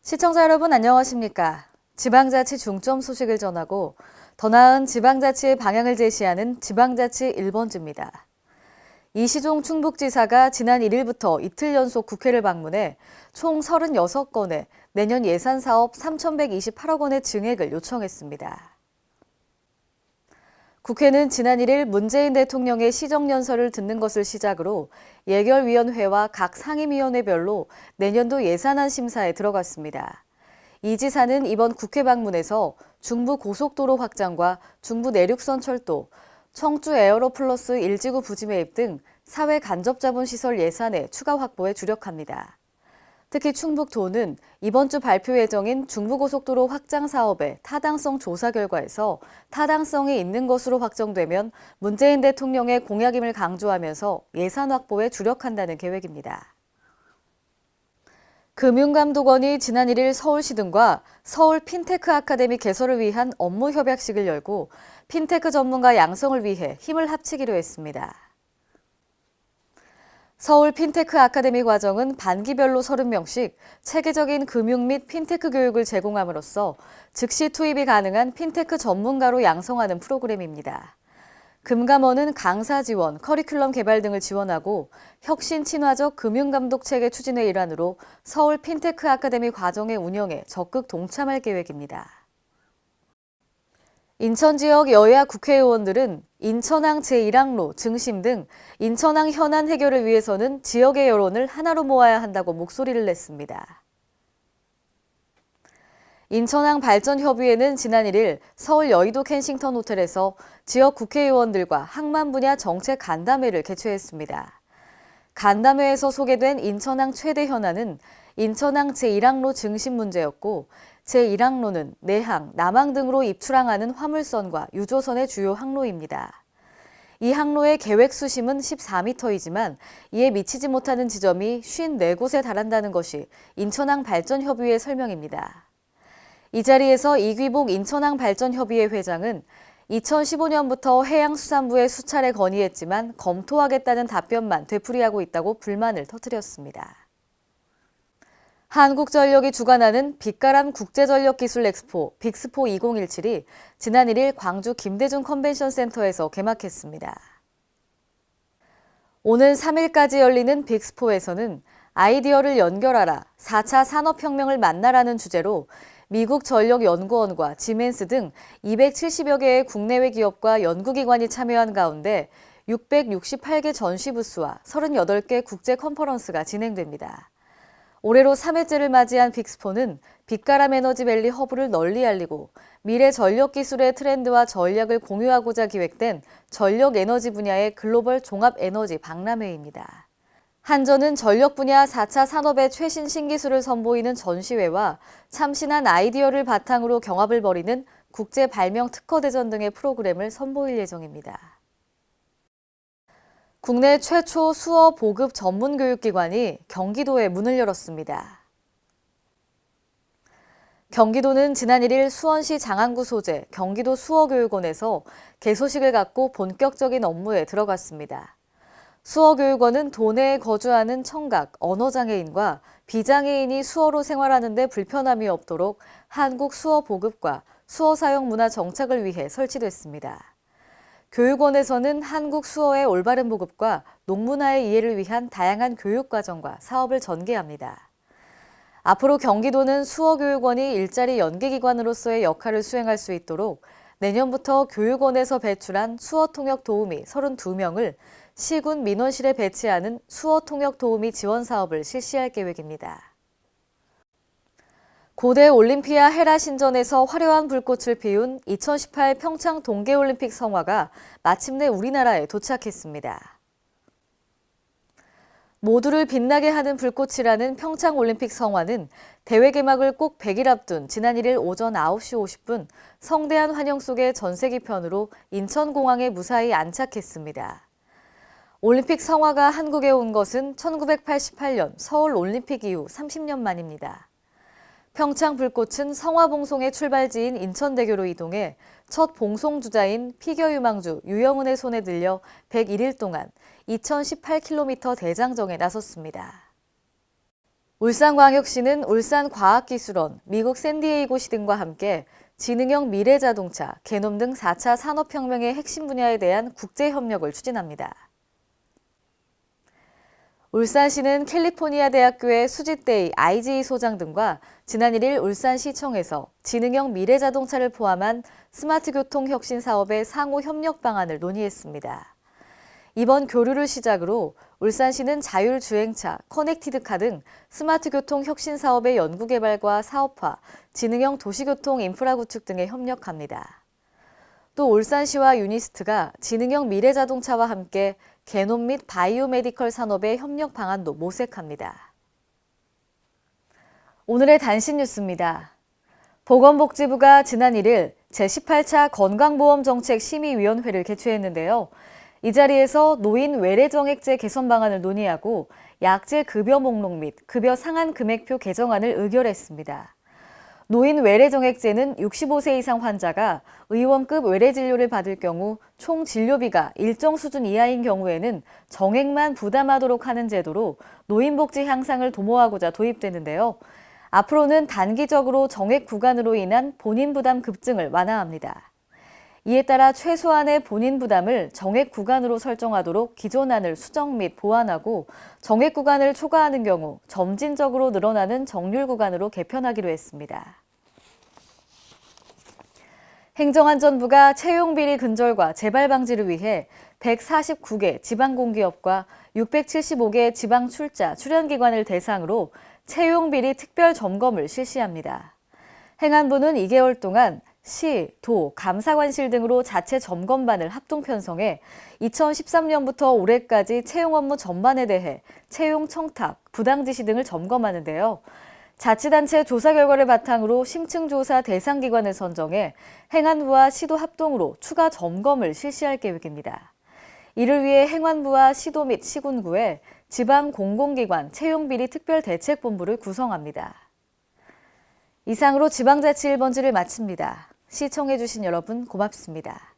시청자 여러분 안녕하십니까? 지방자치 중점 소식을 전하고 더 나은 지방자치의 방향을 제시하는 지방자치 1번지입니다. 이시종 충북지사가 지난 1일부터 이틀 연속 국회를 방문해 총 36건의 내년 예산사업 3,128억 원의 증액을 요청했습니다. 국회는 지난 1일 문재인 대통령의 시정연설을 듣는 것을 시작으로 예결위원회와 각 상임위원회별로 내년도 예산안 심사에 들어갔습니다. 이 지사는 이번 국회 방문에서 중부고속도로 확장과 중부내륙선 철도, 청주 에어로플러스 1지구 부지 매입 등 사회 간접자본시설 예산의 추가 확보에 주력합니다. 특히 충북도는 이번 주 발표 예정인 중부고속도로 확장 사업의 타당성 조사 결과에서 타당성이 있는 것으로 확정되면 문재인 대통령의 공약임을 강조하면서 예산 확보에 주력한다는 계획입니다. 금융감독원이 지난 1일 서울시 등과 서울 핀테크 아카데미 개설을 위한 업무 협약식을 열고 핀테크 전문가 양성을 위해 힘을 합치기로 했습니다. 서울 핀테크 아카데미 과정은 반기별로 30명씩 체계적인 금융 및 핀테크 교육을 제공함으로써 즉시 투입이 가능한 핀테크 전문가로 양성하는 프로그램입니다. 금감원은 강사 지원, 커리큘럼 개발 등을 지원하고 혁신 친화적 금융감독 체계 추진의 일환으로 서울 핀테크 아카데미 과정의 운영에 적극 동참할 계획입니다. 인천 지역 여야 국회의원들은 인천항 제1항로 증심 등 인천항 현안 해결을 위해서는 지역의 여론을 하나로 모아야 한다고 목소리를 냈습니다. 인천항 발전협의회는 지난 1일 서울 여의도 켄싱턴 호텔에서 지역 국회의원들과 항만 분야 정책 간담회를 개최했습니다. 간담회에서 소개된 인천항 최대 현안은 인천항 제1항로 증심 문제였고 제1항로는 내항, 남항 등으로 입출항하는 화물선과 유조선의 주요 항로입니다. 이 항로의 계획 수심은 14m이지만 이에 미치지 못하는 지점이 54곳에 달한다는 것이 인천항 발전협의회 설명입니다. 이 자리에서 이귀복 인천항 발전협의회 회장은 2015년부터 해양수산부에 수차례 건의했지만 검토하겠다는 답변만 되풀이하고 있다고 불만을 터뜨렸습니다. 한국전력이 주관하는 빛가람 국제전력기술 엑스포 빅스포 2017이 지난 1일 광주 김대중 컨벤션센터에서 개막했습니다. 오는 3일까지 열리는 빅스포에서는 아이디어를 연결하라, 4차 산업혁명을 만나라는 주제로 미국 전력연구원과 지멘스 등 270여 개의 국내외 기업과 연구기관이 참여한 가운데 668개 전시 부스와 38개 국제 컨퍼런스가 진행됩니다. 올해로 3회째를 맞이한 빅스포는 빛가람 에너지밸리 허브를 널리 알리고 미래 전력 기술의 트렌드와 전략을 공유하고자 기획된 전력 에너지 분야의 글로벌 종합 에너지 박람회입니다. 한전은 전력 분야 4차 산업의 최신 신기술을 선보이는 전시회와 참신한 아이디어를 바탕으로 경합을 벌이는 국제 발명 특허대전 등의 프로그램을 선보일 예정입니다. 국내 최초 수어 보급 전문 교육기관이 경기도에 문을 열었습니다. 경기도는 지난 1일 수원시 장안구 소재 경기도 수어교육원에서 개소식을 갖고 본격적인 업무에 들어갔습니다. 수어교육원은 도내에 거주하는 청각, 언어장애인과 비장애인이 수어로 생활하는 데 불편함이 없도록 한국 수어 보급과 수어 사용 문화 정착을 위해 설치됐습니다. 교육원에서는 한국 수어의 올바른 보급과 농문화의 이해를 위한 다양한 교육과정과 사업을 전개합니다. 앞으로 경기도는 수어교육원이 일자리 연계기관으로서의 역할을 수행할 수 있도록 내년부터 교육원에서 배출한 수어통역 도우미 32명을 시군 민원실에 배치하는 수어통역 도우미 지원 사업을 실시할 계획입니다. 고대 올림피아 헤라 신전에서 화려한 불꽃을 피운 2018 평창 동계올림픽 성화가 마침내 우리나라에 도착했습니다. 모두를 빛나게 하는 불꽃이라는 평창올림픽 성화는 대회 개막을 꼭 100일 앞둔 지난 1일 오전 9시 50분 성대한 환영 속의 전세기편으로 인천공항에 무사히 안착했습니다. 올림픽 성화가 한국에 온 것은 1988년 서울 올림픽 이후 30년 만입니다. 평창 불꽃은 성화봉송의 출발지인 인천대교로 이동해 첫 봉송주자인 피겨 유망주 유영은의 손에 들려 101일 동안 2018km 대장정에 나섰습니다. 울산광역시는 울산과학기술원, 미국 샌디에이고시 등과 함께 지능형 미래자동차, 개놈 등 4차 산업혁명의 핵심 분야에 대한 국제협력을 추진합니다. 울산시는 캘리포니아 대학교의 수지대이 IGE 소장 등과 지난 1일 울산시청에서 지능형 미래자동차를 포함한 스마트 교통 혁신 사업의 상호 협력 방안을 논의했습니다. 이번 교류를 시작으로 울산시는 자율주행차, 커넥티드카 등 스마트 교통 혁신 사업의 연구개발과 사업화, 지능형 도시교통 인프라 구축 등에 협력합니다. 또 울산시와 유니스트가 지능형 미래자동차와 함께 개놈 및 바이오메디컬 산업의 협력 방안도 모색합니다. 오늘의 단신 뉴스입니다. 보건복지부가 지난 1일 제18차 건강보험정책심의위원회를 개최했는데요. 이 자리에서 노인 외래정액제 개선 방안을 논의하고 약제 급여 목록 및 급여 상한 금액표 개정안을 의결했습니다. 노인 외래정액제는 65세 이상 환자가 의원급 외래진료를 받을 경우 총 진료비가 일정 수준 이하인 경우에는 정액만 부담하도록 하는 제도로 노인복지 향상을 도모하고자 도입되는데요. 앞으로는 단기적으로 정액 구간으로 인한 본인 부담 급증을 완화합니다. 이에 따라 최소한의 본인 부담을 정액 구간으로 설정하도록 기존안을 수정 및 보완하고 정액 구간을 초과하는 경우 점진적으로 늘어나는 정률 구간으로 개편하기로 했습니다. 행정안전부가 채용비리 근절과 재발 방지를 위해 149개 지방공기업과 675개 지방출자, 출연기관을 대상으로 채용비리 특별 점검을 실시합니다. 행안부는 2개월 동안 시, 도, 감사관실 등으로 자체 점검반을 합동 편성해 2013년부터 올해까지 채용 업무 전반에 대해 채용 청탁, 부당지시 등을 점검하는데요. 자치단체 조사 결과를 바탕으로 심층조사 대상 기관을 선정해 행안부와 시도 합동으로 추가 점검을 실시할 계획입니다. 이를 위해 행안부와 시도 및 시군구에 지방공공기관 채용비리 특별대책본부를 구성합니다. 이상으로 지방자치 1번지를 마칩니다. 시청해주신 여러분 고맙습니다.